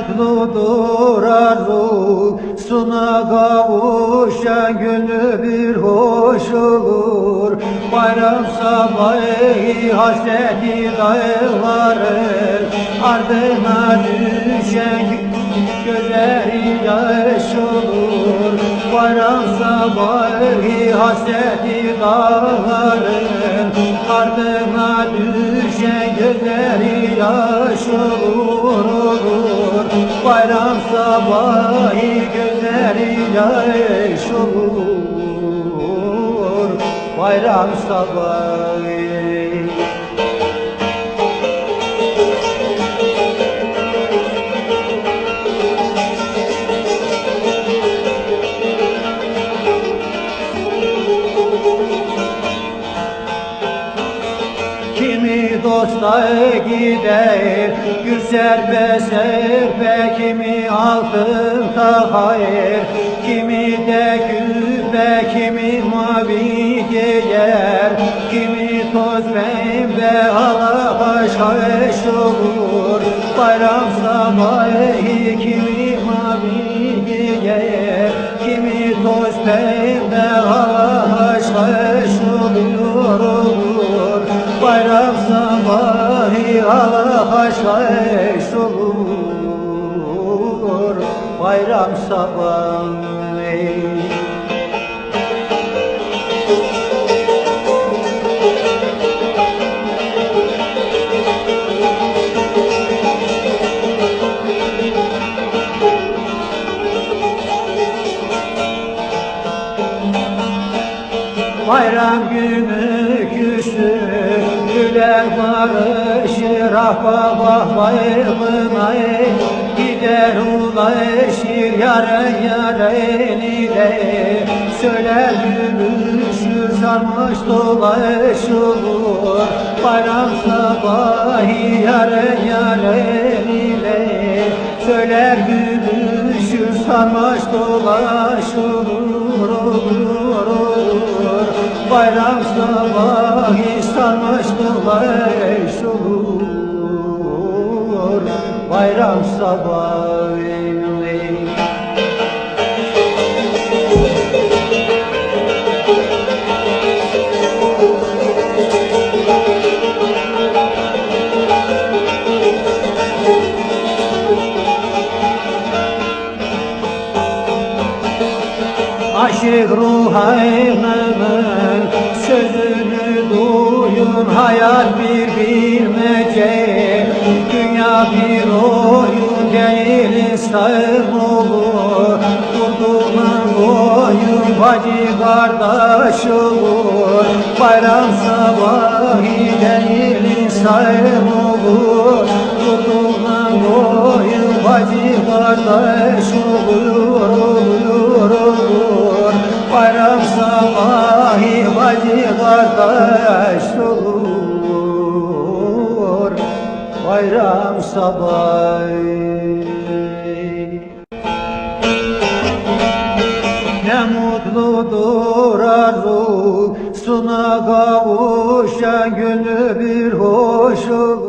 mutludur arzusuna kavuşan gönlü bir hoş olur. Bayram sabahı hasreti dağların ardına düşen gözleri yaş olur. Bayram sabahı hasreti dağların ardına düşen gözleri yaş olur. Bayram sabahı gözleri yaş olur. Bayram sabahı kimi dosta gider, gül serpe serpe, kimi altın takayır, kimi de küpe, kimi mavi giyer, kimi toz pembe hala haş olur. Bayram sabahı kimi mavi giyer, kimi toz pembe hala haş olur. Bayram sabahı hala haş olur. Bayram sabahı bayram günü küsü güler barışır, ah baba bayrağına gider ulaşır yar eline. Söyler gülüşür sarmış dolaşır, bayram sabahı yar eline. Söyler gülüşür sarmış dolaşır, bayram sabahı sarmış dolaş olur. Bayram sabahı aşık ruhanımın sözünü duyun. Hayat bir bilmece, dünya bir oyun değil İstanbul'u. Kurduğundan boyun bacı kardeş olur. Bayram sabahı değil İstanbul'u. Kurduğundan boyun bacı kardeş olur. Bayram sabahı bacı kardeş olur. Bayram sabahı ne mutludur arzusuna kavuşan gönlü bir hoş olur.